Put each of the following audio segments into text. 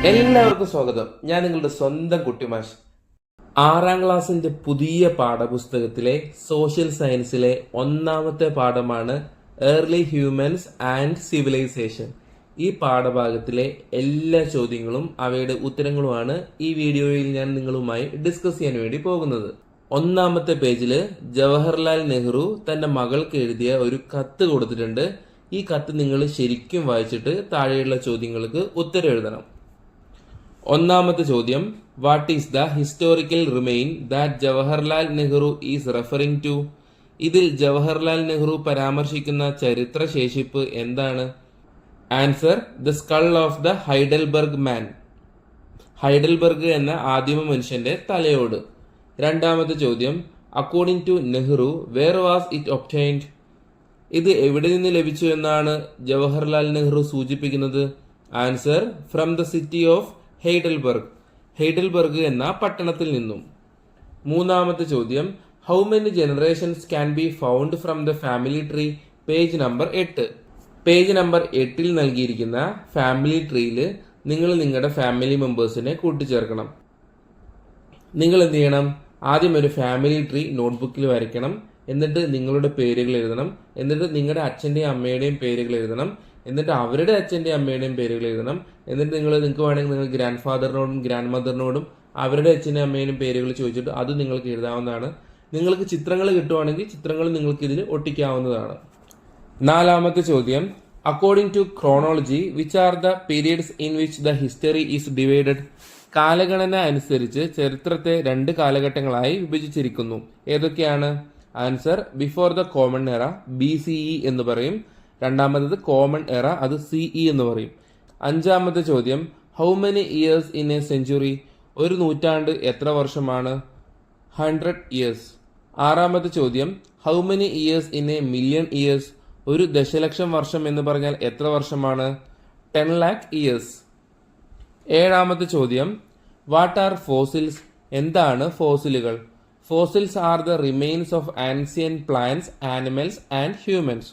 എല്ലാവർക്കും സ്വാഗതം. ഞാൻ നിങ്ങളുടെ സ്വന്തം കുട്ടിമാഷ്. 6ാം ക്ലാസ്സിന്റെ പുതിയ പാഠപുസ്തകത്തിലെ സോഷ്യൽ സയൻസിലെ 1ാമത്തെ പാഠമാണ് ഏർലി ഹ്യൂമൻസ് ആൻഡ് സിവിലൈസേഷൻ. ഈ പാഠഭാഗത്തിലെ എല്ലാ ചോദ്യങ്ങളും അവയുടെ ഉത്തരങ്ങളുമാണ് ഈ വീഡിയോയിൽ ഞാൻ നിങ്ങളുമായി ഡിസ്കസ് ചെയ്യാൻ വേണ്ടി പോകുന്നത്. 1ാമത്തെ പേജില് ജവഹർലാൽ നെഹ്റു തന്റെ മകൾക്ക് എഴുതിയ ഒരു കത്ത് കൊടുത്തിട്ടുണ്ട്. ഈ കത്ത് നിങ്ങൾ ശരിക്കും വായിച്ചിട്ട് താഴെയുള്ള ചോദ്യങ്ങൾക്ക് ഉത്തരം എഴുതണം. 1ാമത്തെ ചോദ്യം, what is the historical remain that Jawaharlal Nehru is referring to? ഇതിൽ ജവഹർലാൽ നെഹ്റു പരാമർശിക്കുന്ന ചരിത്ര ശേഷിപ്പ് എന്താണ്? Answer, the skull of the Heidelberg man. Heidelberg എന്ന ആദിമ മനുഷ്യന്റെ തലയോട്. 2ാമത്തെ ചോദ്യം, according to Nehru where was it obtained? ഇത് എവിടെ നിന്ന് ലഭിച്ചു എന്നാണ് ജവഹർലാൽ നെഹ്റു സൂചിപ്പിക്കുന്നത്? Answer, from the city of Heidelberg. Heidelberg എന്ന പട്ടണത്തിൽ നിന്നും. 3ാമത്തെ ചോദ്യം, how many generations can be found from the family tree? Page number 8. Page number 8 നൽകിയിരിക്കുന്ന ഫാമിലി ട്രീയിൽ നിങ്ങൾ നിങ്ങളുടെ ഫാമിലി മെമ്പേഴ്സിനെ കൂട്ടിച്ചേർക്കണം. നിങ്ങൾ എന്ത് ചെയ്യണം? ആദ്യം ഒരു ഫാമിലി ട്രീ നോട്ട്ബുക്കിൽ വരയ്ക്കണം. എന്നിട്ട് നിങ്ങളുടെ പേരുകൾ എഴുതണം. എന്നിട്ട് നിങ്ങളുടെ അച്ഛൻ്റെയും അമ്മയുടെയും പേരുകൾ എഴുതണം. എന്നിട്ട് അവരുടെ അച്ഛൻ്റെയും അമ്മയുടെയും പേരുകൾ എഴുതണം. എന്നിട്ട് നിങ്ങൾക്ക് വേണമെങ്കിൽ നിങ്ങൾ ഗ്രാൻഡ് ഫാദറിനോടും ഗ്രാൻഡ് മദറിനോടും അവരുടെ അച്ഛൻ്റെയും അമ്മയുടെയും പേരുകൾ ചോദിച്ചിട്ട് അത് നിങ്ങൾക്ക് എഴുതാവുന്നതാണ്. നിങ്ങൾക്ക് ചിത്രങ്ങൾ കിട്ടുവാണെങ്കിൽ ചിത്രങ്ങൾ നിങ്ങൾക്ക് ഇതിൽ ഒട്ടിക്കാവുന്നതാണ്. 4ാമത്തെ ചോദ്യം, according to chronology which are the periods in which the history is divided? കാലഗണന അനുസരിച്ച് ചരിത്രത്തെ 2 കാലഘട്ടങ്ങളായി വിഭജിച്ചിരിക്കുന്നു. ഏതൊക്കെയാണ്? Answer, before the common era, BCE എന്ന് പറയും. 2ാമത്തത് കോമൺ എറ, അത് CE എന്ന് പറയും. 5ാമത്തെ ചോദ്യം, how many years in A century? ഒരു നൂറ്റാണ്ട് എത്ര വർഷമാണ്? 100 ഇയേഴ്സ്. 6ാമത്തെ ചോദ്യം, how many years in A million years? ഒരു ദശലക്ഷം വർഷം എന്ന് പറഞ്ഞാൽ എത്ര വർഷമാണ്? 10 lakh ഇയേഴ്സ്. 7ാമത്തെ ചോദ്യം, വാട്ട് ആർ ഫോസിൽസ്? എന്താണ് ഫോസിലുകൾ? Fossils are the remains of ancient plants, animals and humans.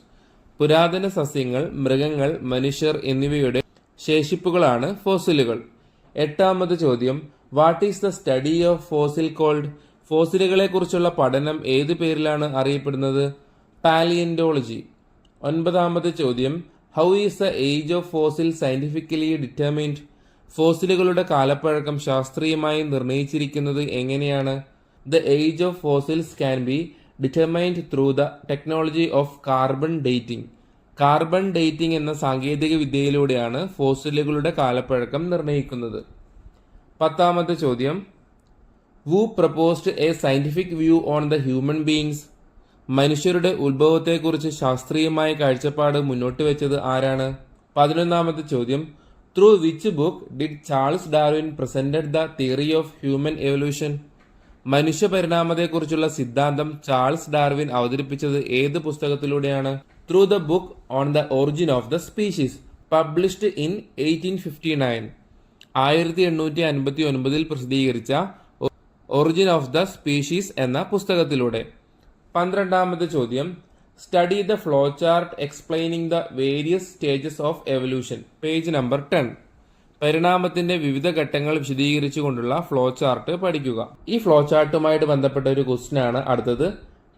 പുരാതന സസ്യങ്ങൾ, മൃഗങ്ങൾ, മനുഷ്യർ എന്നിവയുടെ ശേഷിപ്പുകളാണ് ഫോസിലുകൾ. 8ാമത്തെ ചോദ്യം, what is the study of fossil called? ഫോസിലുകളെ കുറിച്ചുള്ള പഠനം ഏതു പേരിലാണ് അറിയപ്പെടുന്നത്? പാലിയന്റോളജി. 9ാമത്തെ ചോദ്യം, how is the age of fossil scientifically determined? ഫോസിലുകളുടെ കാലപ്പഴക്കം ശാസ്ത്രീയമായി നിർണയിച്ചിരിക്കുന്നത് എങ്ങനെയാണ്? The age of fossils can be determined through the technology of carbon dating. Carbon dating എന്ന സാങ്കേതിക വിദ്യയിലൂടെയാണ് ഫോസിലുകളുടെ കാലപ്പഴക്കം നിർണ്ണയിക്കുന്നത്. 10ാമത്തെ ചോദ്യം, who proposed a scientific view on the human beings? മനുഷ്യരുടെ ഉത്ഭവത്തെക്കുറിച്ച് ശാസ്ത്രീയമായ കാഴ്ചപ്പാട് മുന്നോട്ട് വെച്ചത് ആരാണ്? 11ാമത്തെ ചോദ്യം, through which book did Charles Darwin presented the theory of human evolution? മനുഷ്യ പരിണാമത്തെക്കുറിച്ചുള്ള സിദ്ധാന്തം ചാൾസ് ഡാർവിൻ അവതരിപ്പിച്ചത് ഏത് പുസ്തകത്തിലൂടെയാണ്? Through the book on the origin of the species, published in 1859. 1859 പ്രസിദ്ധീകരിച്ച ഒറിജിൻ ഓഫ് ദ സ്പീഷീസ് എന്ന പുസ്തകത്തിലൂടെ. 12ാമത്തെ ചോദ്യം, study the flow chart explaining the various stages of evolution. Page number 10. പരിണാമത്തിന്റെ വിവിധ ഘട്ടങ്ങൾ വിശദീകരിച്ചുകൊണ്ടുള്ള ഫ്ലോ ചാർട്ട് പഠിക്കുക. ഈ ഫ്ലോ ചാർട്ടുമായിട്ട് ബന്ധപ്പെട്ട ഒരു ക്വസ്റ്റ്യൻ ആണ് അടുത്തത്.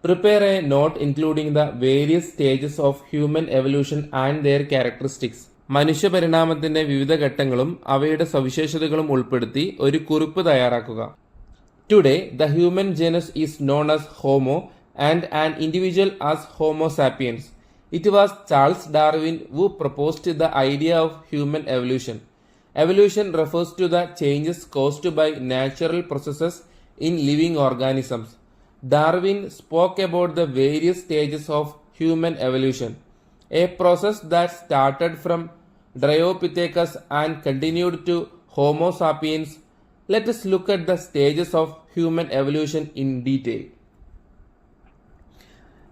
Prepare a note including the various stages of human evolution and their characteristics. മനുഷ്യ പരിണാമത്തിന്റെ വിവിധ ഘട്ടങ്ങളും അവയുടെ സവിശേഷതകളും ഉൾപ്പെടുത്തി ഒരു കുറിപ്പ് തയ്യാറാക്കുക. Today the human ജനസ് is known as homo and an individual as homo sapiens. It was Charles Darwin who proposed the idea of human evolution. Evolution refers to the changes caused by natural processes in living organisms. Darwin spoke about the various stages of human evolution, a process that started from Dryopithecus and continued to Homo sapiens. Let us look at the stages of human evolution in detail.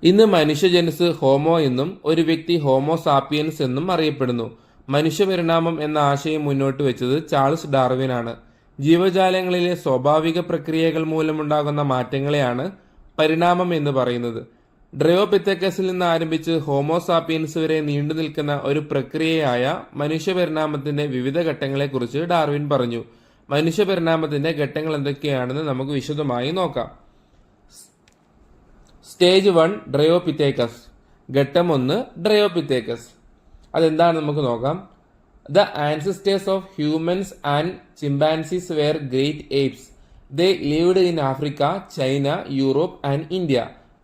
ഇന്ന് മനുഷ്യജനസ് homo എന്നും ഒരു വ്യക്തി homo sapiens എന്നും അറിയപ്പെടുന്നു. മനുഷ്യപരിണാമം എന്ന ആശയം മുന്നോട്ട് വെച്ചത് ചാൾസ് ഡാർവിനാണ്. ജീവജാലങ്ങളിലെ സ്വാഭാവിക പ്രക്രിയകൾ മൂലമുണ്ടാകുന്ന മാറ്റങ്ങളെയാണ് പരിണാമം എന്ന് പറയുന്നത്. ഡ്രയോപിത്തക്കസിൽ നിന്ന് ആരംഭിച്ച് ഹോമോസാപ്പിയൻസ് വരെ നീണ്ടു നിൽക്കുന്ന ഒരു പ്രക്രിയയായ മനുഷ്യപരിണാമത്തിന്റെ വിവിധ ഘട്ടങ്ങളെക്കുറിച്ച് ഡാർവിൻ പറഞ്ഞു. മനുഷ്യപരിണാമത്തിന്റെ ഘട്ടങ്ങൾ എന്തൊക്കെയാണെന്ന് നമുക്ക് വിശദമായി നോക്കാം. Stage 1 Dryopithecus. ഘട്ടം 1 ഡ്രയോപിത്തേക്കസ്. അതെന്താണ് നമുക്ക് നോക്കാം. The ancestors of humans and chimpanzees were great apes. They lived in Africa, China, Europe and India.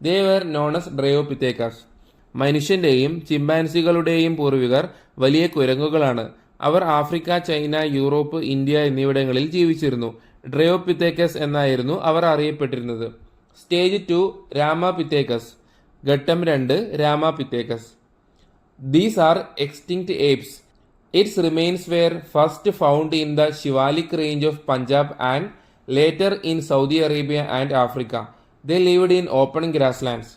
They were known as Dryopithecus. മനുഷ്യന്റെയും ചിമ്പാൻസികളുടെയും പൂർവികർ വലിയ കുരങ്ങുകളാണ്. അവർ ആഫ്രിക്ക, ചൈന, യൂറോപ്പ്, ഇന്ത്യ എന്നിവിടങ്ങളിൽ ജീവിച്ചിരുന്നു. ഡ്രയോപിത്തേക്കസ് എന്നായിരുന്നു അവർ അറിയപ്പെട്ടിരുന്നത്. Stage 2 Ramapithecus. ഘട്ടം 2 Ramapithecus. These are extinct apes. Its remains were first found in the Shivalik range of Punjab and later in Saudi Arabia and Africa. They lived in open grasslands.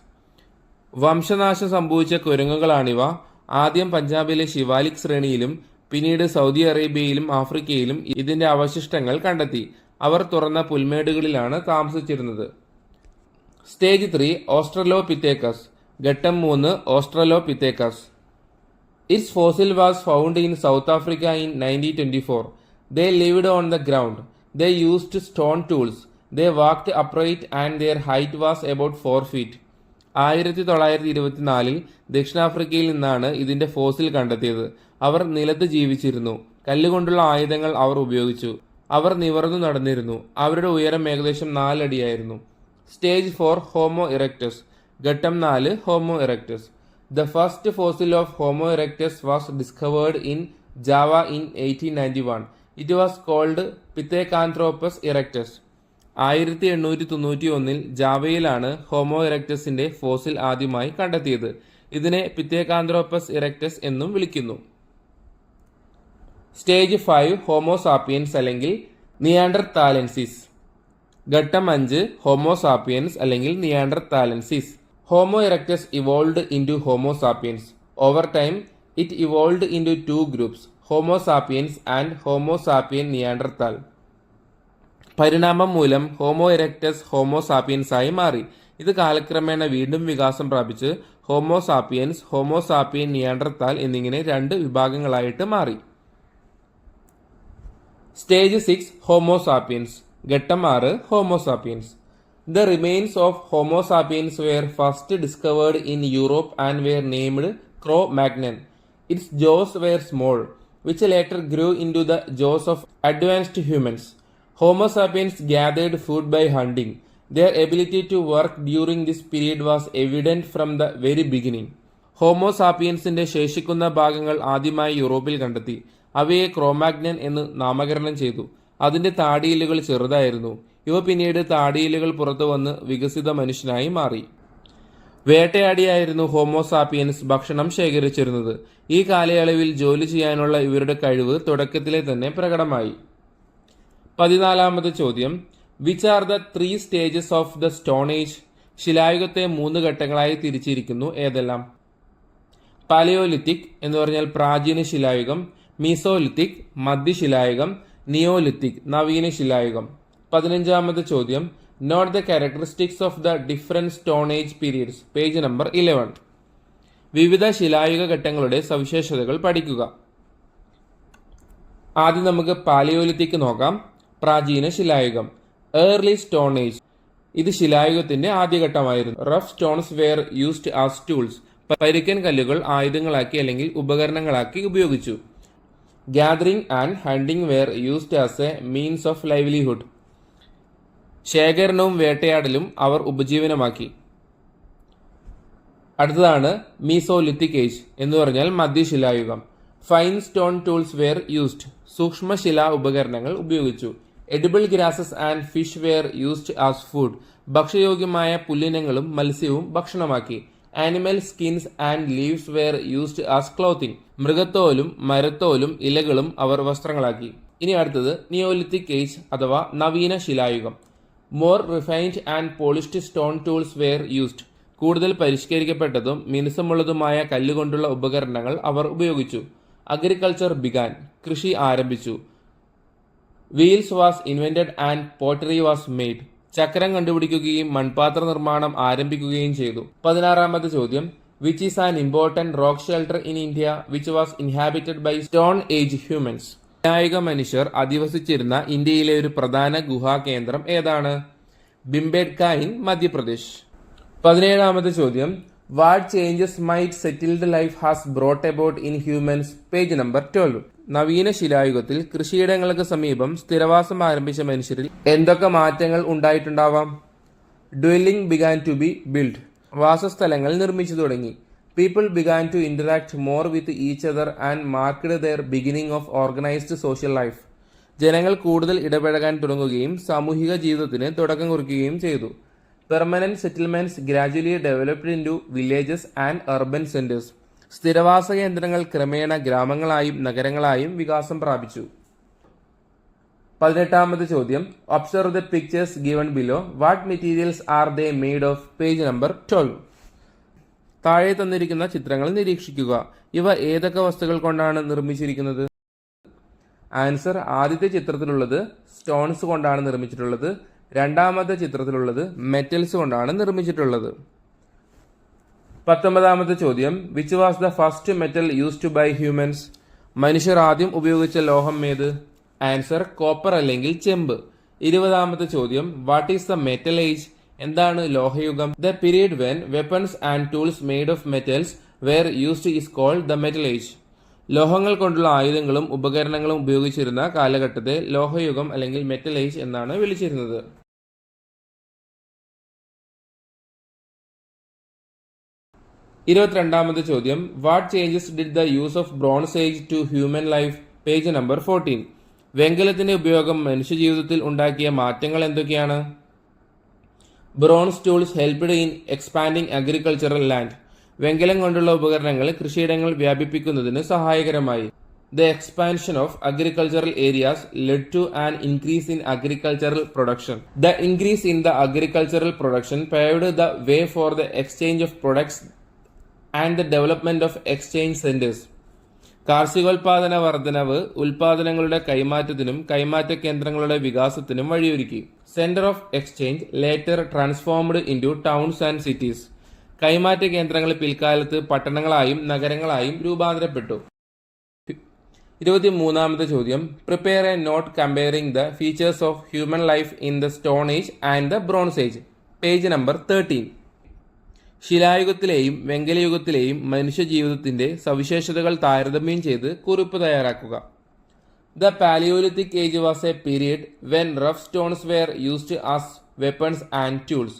വംശനാശം സംഭവിച്ച കുരങ്ങുകളാണിവ. ആദ്യം പഞ്ചാബിലെ ശിവാലിക് ശ്രേണിയിലും പിന്നീട് Saudi അറേബ്യയിലും ആഫ്രിക്കയിലും ഇതിന്റെ അവശിഷ്ടങ്ങൾ കണ്ടെത്തി. അവർ തുറന്ന പുൽമേടുകളിലാണ് താമസിച്ചിരുന്നത്. സ്റ്റേജ് 3 ഓസ്ട്രലോപിത്തേക്കസ്. ഘട്ടം 3 ഓസ്ട്രലോപിത്തേക്കസ്. Its fossil was found in South Africa in 1924. They lived on the ground. They used stone tools. They walked upright and their height was about 4 feet. 1924 ദക്ഷിണാഫ്രിക്കയിൽ നിന്നാണ് ഇതിന്റെ ഫോസിൽ കണ്ടെത്തിയത്. അവർ നിലത്ത് ജീവിച്ചിരുന്നു. കല്ലുകൊണ്ടുള്ള ആയുധങ്ങൾ അവർ ഉപയോഗിച്ചു. അവർ നിവർന്നു നടന്നിരുന്നു. അവരുടെ ഉയരം ഏകദേശം 4 അടിയായിരുന്നു. Stage 4 homo erectus. ഘട്ടം 4 homo erectus. The first fossil of Homo erectus was discovered in Java in 1891. It was called Pithecanthropus erectus. 1891 ജാവയിലാണ് ഹോമോ ഇറക്ടസിന്റെ ഫോസിൽ ആദ്യമായി കണ്ടെത്തിയത്. ഇതിനെ പിത്തേകാന്ത്രോപ്പസ് ഇറക്ടസ് എന്നും വിളിക്കുന്നു. സ്റ്റേജ് 5 ഹോമോസാപ്പിയൻസ് അല്ലെങ്കിൽ നിയാൻഡർതാലൻസിസ്. ഘട്ടം 5 ഹോമോസാപ്പിയൻസ് അല്ലെങ്കിൽ നിയാൻഡർതാലൻസിസ്. Homo erectus evolved into Homo sapiens. Over time, it evolved into 2 groups, Homo sapiens and Homo sapien Neanderthal. പരിണാമം മൂലം ഹോമോ ഇറക്ടസ് ഹോമോ സാപ്പിയൻസ് ആയി മാറി. ഇത് കാലക്രമേണ വീണ്ടും വികാസം പ്രാപിച്ച് ഹോമോ സാപ്പിയൻസ്, ഹോമോ സാപ്പിയൻ നിയാൻഡർത്താൽ എന്നിങ്ങനെ 2 വിഭാഗങ്ങളായിട്ട് മാറി. Stage 6 homo sapiens. ഘട്ടം 6 homo sapiens. The remains of Homo sapiens were first discovered in Europe and were named Cro-Magnon. Its jaws were small, which later grew into the jaws of advanced humans. Homo sapiens gathered food by hunting. Their ability to work during this period was evident from the very beginning. Homo സാപ്പിയൻസിന്റെ ശേഷിക്കുന്ന ഭാഗങ്ങൾ ആദ്യമായി യൂറോപ്പിൽ കണ്ടെത്തി. അവയെ ക്രോമാഗ്നൻ എന്ന് നാമകരണം ചെയ്തു. അതിന്റെ താടിയിലുകൾ ചെറുതായിരുന്നു. ഇവ പിന്നീട് താടിയിലുകൾ പുറത്തു വന്ന് വികസിത മനുഷ്യനായി മാറി. വേട്ടയാടിയായിരുന്നു ഹോമോസാപ്പിയൻസ് ഭക്ഷണം ശേഖരിച്ചിരുന്നത്. ഈ കാലയളവിൽ ജോലി ചെയ്യാനുള്ള ഇവരുടെ കഴിവ് തുടക്കത്തിലെ തന്നെ പ്രകടമായി. 14ാമത്തെ ചോദ്യം. Which are the 3 stages of the stone age? ശിലായുഗത്തെ 3 ഘട്ടങ്ങളായി തിരിച്ചിരിക്കുന്നു. ഏതെല്ലാം? പാലിയോലിത്തിക് എന്ന് പറഞ്ഞാൽ പ്രാചീന ശിലായുഗം, മീസോലിത്തിക് മധ്യശിലായുഗം, നിയോലിത്തിക് നവീന ശിലായുഗം. 15ാമത്തെ ചോദ്യം. Note the characteristics of the different stone age periods. Page number 11. വിവിധ ശിലായുഗ ഘട്ടങ്ങളുടെ സവിശേഷതകൾ പഠിക്കുക. ആദ്യം നമുക്ക് പാലിയോലിത്തിക് നോക്കാം. പ്രാചീന ശിലായുഗം. Early stone age. ഇത് ശിലായുഗത്തിന്റെ ആദ്യഘട്ടമായിരുന്നു. Rough stones were used as tools. പരുക്കൻ കല്ലുകൾ ആയുധങ്ങളാക്കി അല്ലെങ്കിൽ ഉപകരണങ്ങളാക്കി ഉപയോഗിച്ചു. Gathering and hunting were used as a means of livelihood. ശേഖരണവും വേട്ടയാടലും അവർ ഉപജീവനമാക്കി. അടുത്തതാണ് മീസോലിത്തിക് ഏജ് എന്ന് പറഞ്ഞാൽ മധ്യശിലായുഗം. Fine stone tools were used. സൂക്ഷ്മശിലാ ഉപകരണങ്ങൾ ഉപയോഗിച്ചു. Edible grasses and fish were used as food. ഭക്ഷ്യയോഗ്യമായ പുല്ലിനങ്ങളും മത്സ്യവും ഭക്ഷണമാക്കി. Animal skins and leaves were used as clothing. മൃഗത്തോലും മരത്തോലും ഇലകളും അവർ വസ്ത്രങ്ങളാക്കി. ഇനി അടുത്തത് നിയോലിത്തിക് ഏജ് അഥവാ നവീന ശിലായുഗം. More refined and polished stone tools were used. കൂടുതൽ പരിഷ്കരിക്കപ്പെട്ടതും മിനുസമുള്ളതുമായ കല്ലുകൊണ്ടുള്ള ഉപകരണങ്ങൾ അവർ ഉപയോഗിച്ചു. Agriculture began. കൃഷി ആരംഭിച്ചു. Wheels was invented and pottery was made. ചക്രം കണ്ടുപിടിക്കുകയും മൺപാത്ര നിർമ്മാണം ആരംഭിക്കുകയും ചെയ്തു. 16ാമത്തെ ചോദ്യം, which is an important rock shelter in India which was inhabited by stone age humans? പൗരാണിക മനുഷ്യർ അധിവസിച്ചിരുന്ന ഇന്ത്യയിലെ ഒരു പ്രധാന ഗുഹാകേന്ദ്രം ഏതാണ്? ഭിംബേട്ക ഇൻ മധ്യപ്രദേശ്. 17ാമത്തെ ചോദ്യം, what changes might settled life has brought about in humans? Page number 12. നവീന ശിലായുഗത്തിൽ കൃഷിയിടങ്ങൾക്ക് സമീപം സ്ഥിരവാസം ആരംഭിച്ച മനുഷ്യരിൽ എന്തൊക്കെ മാറ്റങ്ങൾ ഉണ്ടായിട്ടുണ്ടാവാം? Dwelling began to be build. വാസസ്ഥലങ്ങൾ നിർമ്മിച്ചു തുടങ്ങി. People began to interact more with each other and marked their beginning of organised social life. ജനങ്ങൾ കൂടുതൽ ഇടപഴകാൻ തുടങ്ങുകയും സാമൂഹിക ജീവിതത്തിന് തുടക്കം കുറിക്കുകയും ചെയ്തു. Permanent settlements gradually developed into villages and urban centres. സ്ഥിരവാസ കേന്ദ്രങ്ങൾ ക്രമേണ ഗ്രാമങ്ങളായും നഗരങ്ങളായും വികാസം പ്രാപിച്ചു. 18ാമത്തെ ചോദ്യം, observe the pictures given below. What materials are they made of? Page number 12. താഴെ തന്നിരിക്കുന്ന ചിത്രങ്ങൾ നിരീക്ഷിക്കുക. ഇവ ഏതൊക്കെ വസ്തുക്കൾ കൊണ്ടാണ് നിർമ്മിച്ചിരിക്കുന്നത്? ആൻസർ, ആദ്യത്തെ ചിത്രത്തിലുള്ളത് സ്റ്റോൺസ് കൊണ്ടാണ് നിർമ്മിച്ചിട്ടുള്ളത്. രണ്ടാമത്തെ ചിത്രത്തിലുള്ളത് മെറ്റൽസ് കൊണ്ടാണ് നിർമ്മിച്ചിട്ടുള്ളത്. 19ാമത്തെ ചോദ്യം, which was the first metal used by humans? മനുഷ്യർ ആദ്യം ഉപയോഗിച്ച ലോഹം ഏത്? ആൻസർ, കോപ്പർ അല്ലെങ്കിൽ ചെമ്പ്. 20ാമത്തെ ചോദ്യം, what is the metal age? എന്താണ് ലോഹയുഗം? The period when weapons and tools made of metals were used is called the metal age. ലോഹങ്ങൾ കൊണ്ടുള്ള ആയുധങ്ങളും ഉപകരണങ്ങളും ഉപയോഗിച്ചിരുന്ന കാലഘട്ടത്തെ ലോഹയുഗം അല്ലെങ്കിൽ മെറ്റൽ ഏജ് എന്നാണ് വിളിച്ചിരുന്നത്. 22ാമത്തെ ചോദ്യം, what changes did the use of bronze age to human life? Page number 14. വെങ്കലത്തിന്റെ ഉപയോഗം മനുഷ്യജീവിതത്തിൽ ഉണ്ടാക്കിയ മാറ്റങ്ങൾ എന്തൊക്കെയാണ്? Bronze tools helped in expanding agricultural land. വെങ്കലം കൊണ്ടുള്ള ഉപകരണങ്ങൾ കൃഷിയിടങ്ങൾ വ്യാപിപ്പിക്കുന്നതിന് സഹായകരമായി. The expansion of agricultural areas led to an increase in agricultural production. The increase in the agricultural production paved the way for the exchange of products and the development of exchange centres. കാർഷികോൽപാദന വർധനവ് ഉൽപാദനങ്ങളുടെ കൈമാറ്റത്തിനും കൈമാറ്റ കേന്ദ്രങ്ങളുടെ വികാസത്തിനും വഴിയൊരുക്കി. Centre of exchange later transformed into towns and cities. കൈമാറ്റ കേന്ദ്രങ്ങൾ പിൽക്കാലത്ത് പട്ടണങ്ങളായും നഗരങ്ങളായും രൂപാന്തരപ്പെട്ടു. 23ാമത്തെ ചോദ്യം, prepare a note comparing the features of human life in the stone age and the bronze age. Page number 13. ശിലായുഗത്തിലെയും വെങ്കലയുഗത്തിലെയും മനുഷ്യജീവിതത്തിന്റെ സവിശേഷതകൾ താരതമ്യം ചെയ്ത് കുറിപ്പ് തയ്യാറാക്കുക. The Paleolithic age was a period when rough stones were used as weapons and tools.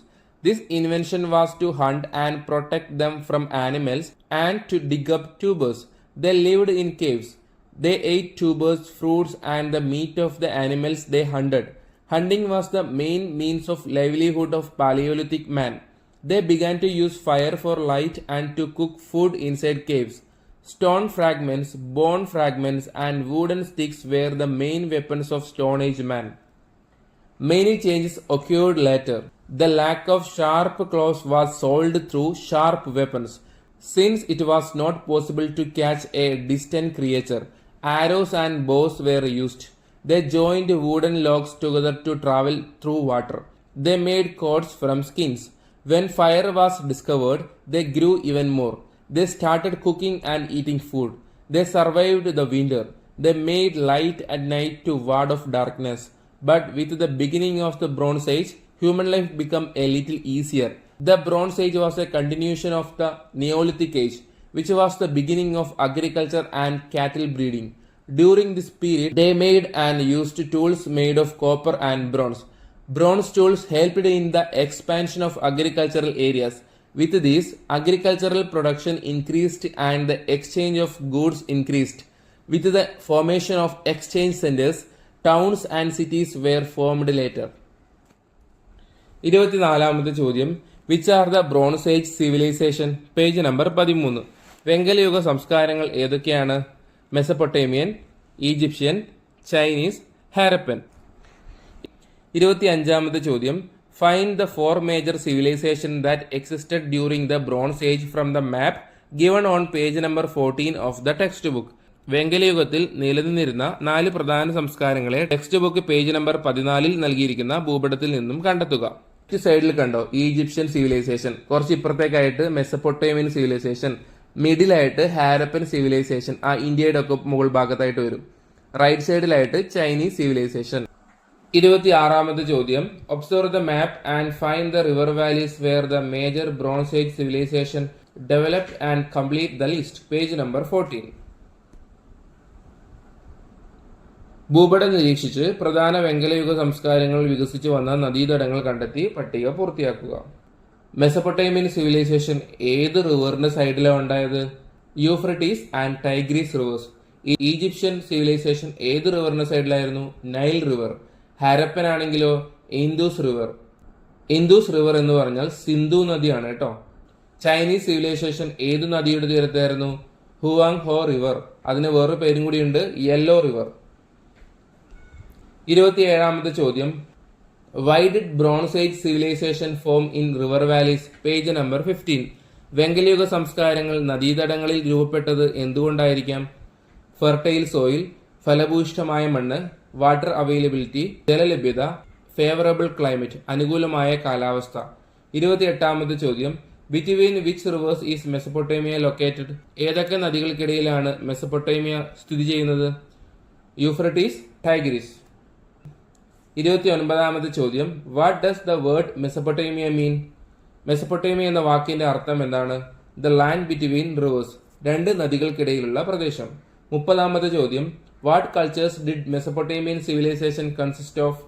This invention was to hunt and protect them from animals and to dig up tubers. They lived in caves. They ate tubers, fruits, and the meat of the animals they hunted. Hunting was the main means of livelihood of Paleolithic man. They began to use fire for light and to cook food inside caves. Stone fragments, bone fragments, and wooden sticks were the main weapons of Stone Age man. Many changes occurred later. The lack of sharp claws was solved through sharp weapons. Since it was not possible to catch a distant creature, arrows and bows were used. They joined wooden logs together to travel through water. They made coats from skins. When fire was discovered, they grew even more. They started cooking and eating food. They survived the winter. They made light at night to ward off darkness. But with the beginning of the Bronze Age, human life became a little easier. The Bronze Age was a continuation of the Neolithic Age, which was the beginning of agriculture and cattle breeding. During this period, they made and used tools made of copper and bronze. Bronze tools helped in the expansion of agricultural areas. With this, agricultural production increased and the exchange of goods increased. With the formation of exchange centers, towns and cities were formed later. 24ാമത്തെ ചോദ്യം, which are the Bronze Age civilization? Page number 13. വെങ്കലയുഗ സംസ്കാരങ്ങൾ ഏതൊക്കെയാണ്? Mesopotamian, Egyptian, Chinese, Harappan. 25ാമത്തെ ചോദ്യം, find the 4 major civilizations that existed during the Bronze Age from the map given on page number 14 of the textbook. വെങ്കലയുഗത്തിൽ നിലനിന്നിരുന്ന 4 പ്രധാന സംസ്കാരങ്ങളെ text book page number 14 നൽകിയിരിക്കുന്ന ഭൂപടത്തിൽ നിന്നും കണ്ടെത്തുക. ഈ സൈഡിൽ കണ്ടോ ഈജിപ്ഷ്യൻ സിവിലൈസേഷൻ, കുറച്ച് ഇപ്പുറത്തേക്കായിട്ട് മെസപ്പൊട്ടേമിയൻ സിവിലൈസേഷൻ, മിഡിലായിട്ട് ഹാരപ്പൻ സിവിലൈസേഷൻ, ആ ഇന്ത്യയുടെ ഒക്കെ മുകൾ ഭാഗത്തായിട്ട് വരും. റൈറ്റ് സൈഡിലായിട്ട് ചൈനീസ് സിവിലൈസേഷൻ. 26ാമത്തെ ചോദ്യം, observe the map and find the river valleys where the major bronze age civilisation developed and complete the list. Page number 14. ഭൂപടം നിരീക്ഷിച്ച് പ്രധാന വെങ്കലയുഗ സംസ്കാരങ്ങൾ വികസിച്ചു വന്ന നദീതടങ്ങൾ കണ്ടെത്തി പട്ടിക പൂർത്തിയാക്കുക. മെസപ്പൊട്ടേമിയൻ സിവിലൈസേഷൻ ഏത് റിവറിന്റെ സൈഡിലാണ് ഉണ്ടായത്? Euphrates and Tigris rivers. Egyptian civilisation ഏത് റിവറിന്റെ സൈഡിലായിരുന്നു? Nile river. ഹാരപ്പൻ ആണെങ്കിലോ ഇൻഡൂസ് റിവർ. ഇൻഡൂസ് റിവർ എന്ന് പറഞ്ഞാൽ സിന്ധു നദിയാണ് കേട്ടോ. ചൈനീസ് സിവിലൈസേഷൻ ഏത് നദിയുടെ തീരത്തായിരുന്നു? ഹുവാങ് ഹോ റിവർ. അതിന് വേറൊരു പേരും കൂടിയുണ്ട്, യെല്ലോ റിവർ. 27ാമത്തെ ചോദ്യം, why did bronze age civilisation form in river valleys? Page number 15. വെങ്കലയുഗ സംസ്കാരങ്ങൾ നദീതടങ്ങളിൽ രൂപപ്പെട്ടത് എന്തുകൊണ്ടായിരിക്കാം? ഫെർട്ടൈൽ സോയിൽ, ഫലഭൂയിഷ്ഠമായ മണ്ണ്, വാട്ടർ അവൈലബിലിറ്റി, ജലലഭ്യത, ഫേവറബിൾ ക്ലൈമറ്റ്, അനുകൂലമായ കാലാവസ്ഥ. 28ാമത്തെ ചോദ്യം, between which rivers is Mesopotamia located? ഏതൊക്കെ നദികൾക്കിടയിലാണ് മെസപ്പൊട്ടേമിയ സ്ഥിതി ചെയ്യുന്നത്? Euphrates, Tigris. 29ാമത്തെ ചോദ്യം, what does the word Mesopotamia mean? Mesopotamia എന്ന വാക്കിന്റെ അർത്ഥം എന്താണ്? ദ ലാൻഡ് ബിറ്റ്വീൻ റിവേഴ്സ്, 2 നദികൾക്കിടയിലുള്ള പ്രദേശം. 30ാമത്തെ ചോദ്യം, what cultures did Mesopotamian civilisation consist of?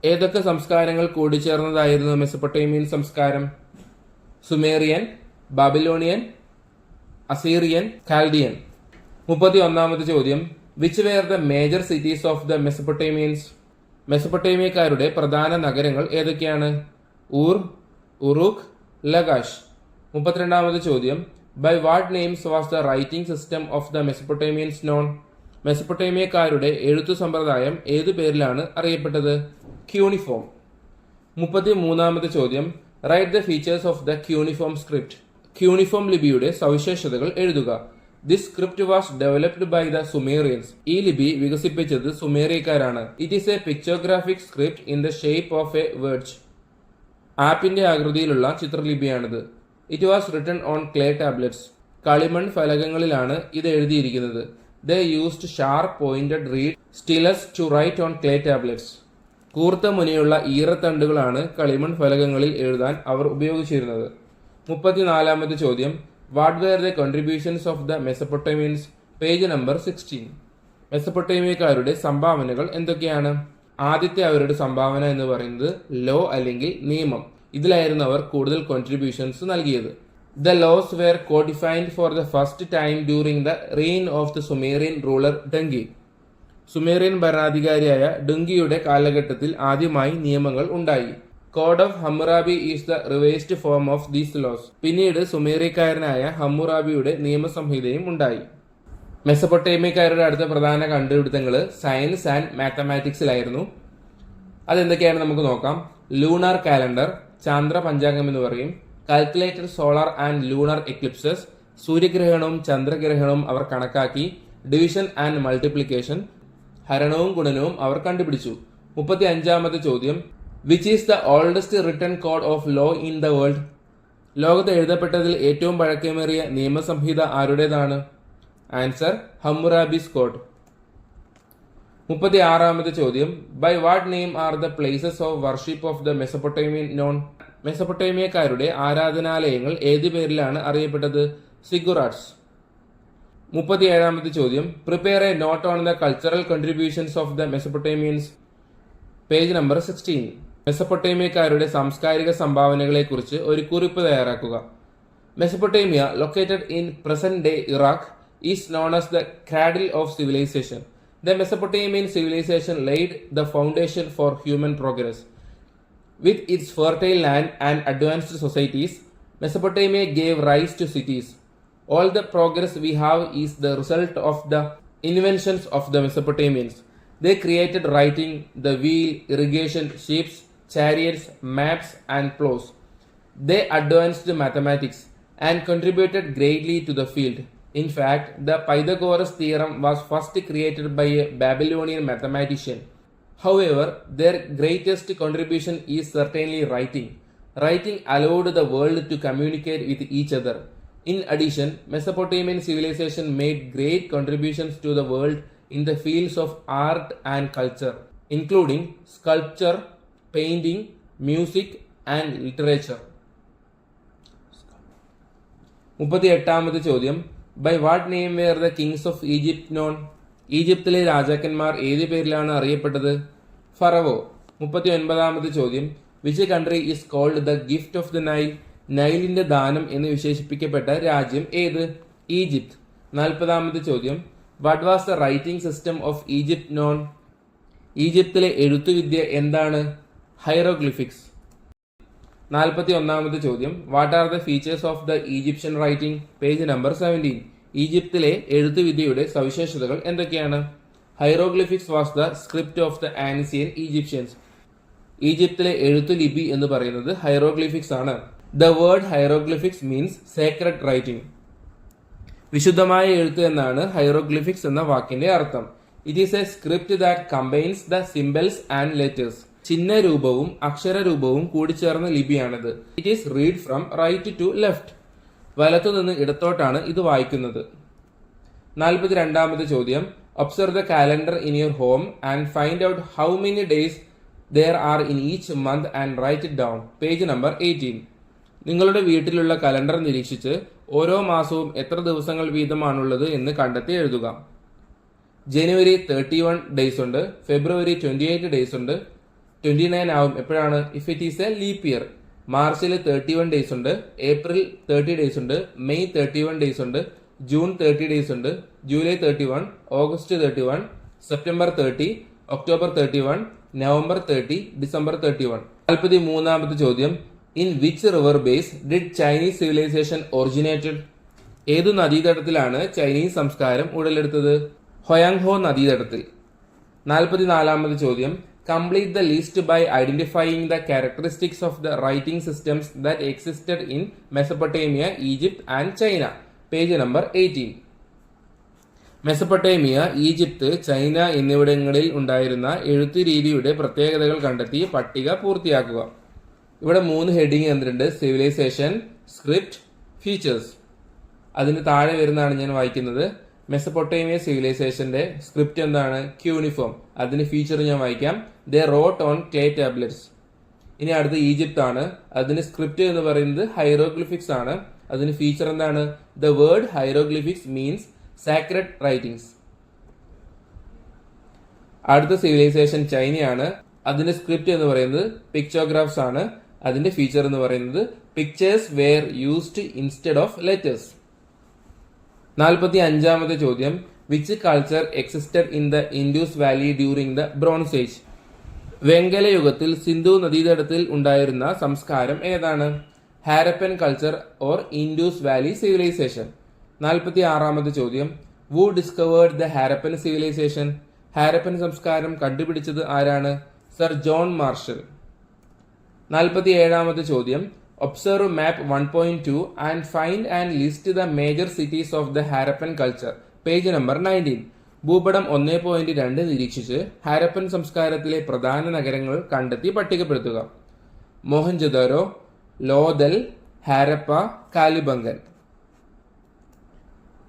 ഏതൊക്കെ സംസ്കാരങ്ങൾ കൂടിച്ചേർന്നതായിരുന്നു മെസപ്പൊട്ടേമിയൻ സംസ്കാരം? Sumerian, Babylonian, Assyrian, Chaldean. 31ാമത്തെ ചോദ്യം, which were the major cities of the Mesopotamians? മെസപ്പൊട്ടേമിയക്കാരുടെ പ്രധാന നഗരങ്ങൾ ഏതൊക്കെയാണ്? Ur, Uruk, Lagash. 32ാമത്തെ ചോദ്യം, by what names was the writing system of the Mesopotamians known? മെസപ്പൊട്ടേമിയക്കാരുടെ എഴുത്തു സമ്പ്രദായം ഏതു പേരിലാണ് അറിയപ്പെട്ടത്? ക്യൂണിഫോം. 33ാമത്തെ ചോദ്യം, write the features of the cuneiform script. Cuneiform ലിപിയുടെ സവിശേഷതകൾ എഴുതുക. This script was developed by the Sumerians. ഈ ലിപി വികസിപ്പിച്ചത് സുമേറിയക്കാരാണ്. It is a pictographic script in the shape of a wedge. ആപ്പിന്റെ ആകൃതിയിലുള്ള ചിത്രലിപിയാണിത്. It was written on clay tablets. കളിമൺ ഫലകങ്ങളിലാണ് ഇത് എഴുതിയിരിക്കുന്നത്. They used sharp pointed reed stylus to write on clay tablets. കൂർത്ത മുനയുള്ള ഈറത്തണ്ടുകളാണ് കളിമൺ ഫലകങ്ങളിൽ എഴുതാൻ അവർ ഉപയോഗിച്ചിരുന്നത്. 34ാമത്തെ ചോദ്യം, what were the contributions of the Mesopotamians? Page number 16. മെസപ്പൊട്ടേമിയക്കാരുടെ സംഭാവനകൾ എന്തൊക്കെയാണ്? ആദ്യത്തെ അവരുടെ സംഭാവന എന്ന് പറയുന്നത് ലോ അല്ലെങ്കിൽ നിയമം. ഇതിലായിരുന്നു അവർ കൂടുതൽ കോൺട്രിബ്യൂഷൻസ് നൽകിയത്. The laws were codified for the first time during the reign of the Sumerian ruler Dungi. Sumerian ഭരണാധികാരിയായ ഡുങ്കിയുടെ കാലഘട്ടത്തിൽ ആദ്യമായി നിയമങ്ങൾ ഉണ്ടായി. Code of Hammurabi is the revised form of these laws. പിന്നീട് സുമേറിയക്കാരനായ ഹമ്മുറാബിയുടെ നിയമസംഹിതയും ഉണ്ടായി. മെസപ്പൊട്ടേമിയക്കാരുടെ അടുത്ത പ്രധാന കണ്ടുപിടുത്തങ്ങൾ സയൻസ് ആൻഡ് മാത്തമാറ്റിക്സിലായിരുന്നു. അതെന്തൊക്കെയാണ് നമുക്ക് നോക്കാം. ലൂണാർ കാലണ്ടർ, ചാന്ദ്ര പഞ്ചാംഗം എന്ന് പറയും. Calculator solar and lunar eclipses. സൂര്യഗ്രഹണവും ചന്ദ്രഗ്രഹണവും അവർ കണക്കാക്കി. ഡിവിഷൻ ആൻഡ് മൾട്ടിപ്ലിക്കേഷൻ, ഹരണവും ഗുണനവും അവർ കണ്ടുപിടിച്ചു. 35ാമത്തെ ചോദ്യം, which is the oldest written code of law in the world? ലോകത്ത് എഴുതപ്പെട്ടതിൽ ഏറ്റവും പഴക്കമേറിയ നിയമസംഹിത ആരുടേതാണ്? Answer, ഹമ്മുറാബിസ് code. 36ാമത്തെ ചോദ്യം, by what name are the places of worship of the Mesopotamian known? മെസപ്പൊട്ടേമിയക്കാരുടെ ആരാധനാലയങ്ങൾ ഏതു പേരിലാണ് അറിയപ്പെട്ടത്? സിഗുറാറ്റ്സ്. 37ാമത്തെ ചോദ്യം, prepare a note on the cultural contributions of the Mesopotamians. Page number 16. മെസപ്പൊട്ടേമിയക്കാരുടെ സാംസ്കാരിക സംഭാവനകളെക്കുറിച്ച് ഒരു കുറിപ്പ് തയ്യാറാക്കുക. Mesopotamia, located in present day Iraq, is known as the cradle of civilisation. The Mesopotamian civilisation laid the foundation for human progress. With its fertile land and advanced societies, Mesopotamia gave rise to cities. All the progress we have is the result of the inventions of the Mesopotamians. They created writing, the wheel, irrigation, ships, chariots, maps, and plows. They advanced mathematics and contributed greatly to the field. In fact, the Pythagoras theorem was first created by a Babylonian mathematician. However, their greatest contribution is certainly writing. Writing allowed the world to communicate with each other. In addition, Mesopotamian civilization made great contributions to the world in the fields of art and culture, including sculpture, painting, music, and literature. 38ാമത്തെ ചോദ്യം, by what name were the kings of Egypt known? ഈജിപ്തിലെ രാജാക്കന്മാർ ഏത് പേരിലാണ് അറിയപ്പെട്ടത്? Pharaoh. 39ാമത്തെ ചോദ്യം, which country is called the gift of the Nile? നൈലിന്റെ ദാനം എന്ന് വിശേഷിപ്പിക്കപ്പെട്ട രാജ്യം ഏത്? ഈജിപ്ത്. 40ാമത്തെ ചോദ്യം, what was the writing system of Egypt known? ഈജിപ്തിലെ എഴുത്തുവിദ്യ എന്താണ്? ഹൈറോഗ്ലിഫിക്സ്. 41ാമത്തെ ചോദ്യം, what are the features of the Egyptian writing? Page number 17. ഈജിപ്തിലെ എഴുത്തുവിദ്യയുടെ സവിശേഷതകൾ എന്തൊക്കെയാണ്? Hieroglyphics was the script of the ancient Egyptians. ഈജിപ്തിലെ എഴുത്തുലിപി എന്ന് പറയുന്നത് ഹൈറോഗ്ലിഫിക്സ് ആണ്. The word hieroglyphics means sacred writing. വിശുദ്ധമായ എഴുത്ത് എന്നാണ് ഹൈറോഗ്ലിഫിക്സ് എന്ന വാക്കിന്റെ അർത്ഥം. It is a script that combines the symbols and letters. ചിഹ്നരൂപവും അക്ഷരരൂപവും കൂടിച്ചേർന്ന ലിപിയാണിത്. It is read from right to left. വലത്തു നിന്ന് ഇടത്തോട്ടാണ് ഇത് വായിക്കുന്നത്. 42ാമത്തെ ചോദ്യം, observe the calendar in your home and find out how many days there are in each month and write it down. Page number 18. നിങ്ങളുടെ വീട്ടിലുള്ള കലണ്ടർ നിരീക്ഷിച്ച് ഓരോ മാസവും എത്ര ദിവസങ്ങൾ വീതമാണുള്ളത് എന്ന് കണ്ടെത്തി എഴുതുക. ജനുവരി 31 ഡേയ്സ് ഉണ്ട്, ഫെബ്രുവരി 28 ഡേയ്സ് ഉണ്ട്, 29 ആവും എപ്പോഴാണ്? If it is a leap year. മാർച്ചിൽ 31 ഡേയ്സ് ഉണ്ട്, ഏപ്രിൽ 30 ഡേയ്സ് ഉണ്ട്, മെയ് 31 ഡേയ്സ് ഉണ്ട്, ജൂൺ 30 ഡേയ്സ് ഉണ്ട്, July 31, August 31, September 30, October 31, November 30, December 31. 43ാമത്തെ ചോദ്യം, in which river base did Chinese civilisation originated? ഏതു നദീതടത്തിലാണ് ചൈനീസ് സംസ്കാരം ഉടലെടുത്തത്? ഹൊയാങ്ഹോ നദീതടത്തിൽ. 44ാമത്തെ ചോദ്യം, complete the list by identifying the characteristics of the writing systems that existed in Mesopotamia, Egypt and China. Page number 18. Mesopotamia, Egypt, China എന്നിവിടങ്ങളിൽ ഉണ്ടായിരുന്ന എഴുത്തു രീതിയുടെ പ്രത്യേകതകൾ കണ്ടെത്തി പട്ടിക പൂർത്തിയാക്കുക. ഇവിടെ 3 ഹെഡിങ് തന്നിട്ടുണ്ട്: സിവിലൈസേഷൻ, സ്ക്രിപ്റ്റ്, ഫീച്ചേഴ്സ്. അതിന് താഴെ വരുന്നതാണ് ഞാൻ വായിക്കുന്നത്. മെസപ്പൊട്ടേമിയ സിവിലൈസേഷന്റെ സ്ക്രിപ്റ്റ് എന്താണ്? ക്യൂണിഫോം. അതിന് ഫീച്ചർ ഞാൻ വായിക്കാം: ദേ റോട്ട് ഓൺ ക്ലേ ടാബ്ലറ്റ്സ്. ഇനി അടുത്ത് ഈജിപ്ത് ആണ്. അതിന് സ്ക്രിപ്റ്റ് എന്ന് പറയുന്നത് ഹൈറോഗ്ലിഫിക്സ് ആണ്. അതിന് ഫീച്ചർ എന്താണ്? The word hieroglyphics means sacred writings. അടുത്ത സിവിലൈസേഷൻ ചൈനയാണ്. അതിന്റെ സ്ക്രിപ്റ്റ് എന്ന് പറയുന്നത് പിക്ചോഗ്രാഫ്സ് ആണ്. അതിന്റെ ഫീച്ചർ എന്ന് പറയുന്നത് pictures were used instead of letters. 45ാമത്തെ ചോദ്യം, which culture existed in the Indus valley during the bronze age? വെങ്കല യുഗത്തിൽ സിന്ധു നദീതടത്തിൽ ഉണ്ടായിരുന്ന സംസ്കാരം ഏതാണ്? Harappan culture or Indus valley civilisation. 46ാമത്തെ ചോദ്യം, who discovered the Harappan civilisation? Harappan സംസ്കാരം കണ്ടുപിടിച്ചത് ആരാണ്? Sir John Marshall. 47ാമത്തെ ചോദ്യം, observe map 1.2 and find and list the major cities of the Harappan culture. Page number 19. ഭൂപടം 1.2 നിരീക്ഷിച്ച് ഹാരപ്പൻ സംസ്കാരത്തിലെ പ്രധാന നഗരങ്ങൾ കണ്ടെത്തി പട്ടികപ്പെടുത്തുക. മോഹൻജദാരോ, ലോഥൽ, ഹാരപ്പ, കാലിബംഗൻ.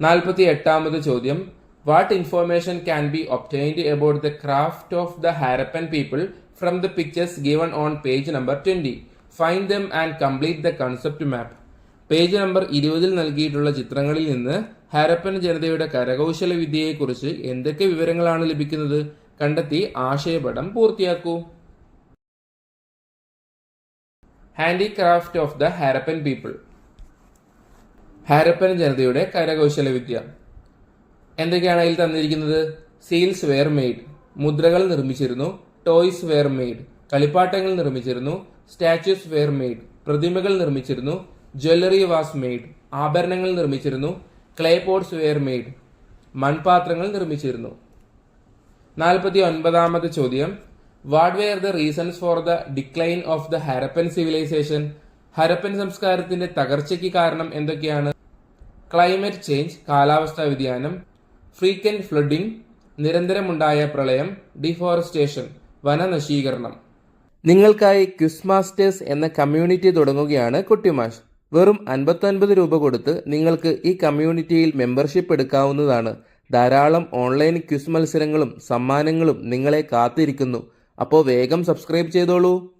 48ാമത്തെ ചോദ്യം, what information can be obtained about the craft of the Harappan people from the pictures given on page number 20? Find them and complete the concept map. Page number 20 നൽകിയിട്ടുള്ള ചിത്രങ്ങളിൽ നിന്ന് ഹാരപ്പൻ ജനതയുടെ കരകൗശല വിദ്യയെക്കുറിച്ച് എന്തൊക്കെ വിവരങ്ങളാണ് ലഭിക്കുന്നത്? കണ്ടെത്തി ആശയപടം പൂർത്തിയാക്കൂ. Handicraft of the Harappan people. Harappan ജനതയുടെ കരകൗശല വിദ്യ എന്തൊക്കെയാണ് അതിൽ തന്നിരിക്കുന്നത്? സീൽസ് വെയർ മെയ്ഡ്, മുദ്രകൾ നിർമ്മിച്ചിരുന്നു. ടോയ്സ് വെയർ മെയ്ഡ്, കളിപ്പാട്ടങ്ങൾ നിർമ്മിച്ചിരുന്നു. സ്റ്റാച്യൂസ് വെയർ മെയ്ഡ്, പ്രതിമകൾ നിർമ്മിച്ചിരുന്നു. ജ്വല്ലറി വാസ് മെയ്ഡ്, ആഭരണങ്ങൾ നിർമ്മിച്ചിരുന്നു. ക്ലേ പോട്ട്സ് വെയർ മെയ്ഡ്, മൺപാത്രങ്ങൾ നിർമ്മിച്ചിരുന്നു. 49ാമത്തെ ചോദ്യം, what were the reasons for the decline of the Harappan civilisation? Harappan സംസ്കാരത്തിന്റെ തകർച്ചയ്ക്ക് കാരണം എന്തൊക്കെയാണ്? ക്ലൈമറ്റ് ചേഞ്ച് കാലാവസ്ഥാ വ്യതിയാനം, ഫ്രീക്വന്റ് ഫ്ലഡിംഗ്, നിരന്തരമുണ്ടായ പ്രളയം, ഡിഫോറസ്റ്റേഷൻ വനനശീകരണം. നിങ്ങൾക്കായി ക്വിസ് മാസ്റ്റേഴ്സ് എന്ന കമ്മ്യൂണിറ്റി തുടങ്ങുകയാണ് കുട്ടിമാഷ്. വെറും 59 രൂപ കൊടുത്ത് നിങ്ങൾക്ക് ഈ കമ്മ്യൂണിറ്റിയിൽ മെമ്പർഷിപ്പ് എടുക്കാവുന്നതാണ്. ധാരാളം ഓൺലൈൻ ക്വിസ് മത്സരങ്ങളും സമ്മാനങ്ങളും നിങ്ങളെ കാത്തിരിക്കുന്നു. അപ്പോൾ വേഗം സബ്സ്ക്രൈബ് ചെയ്തോളൂ.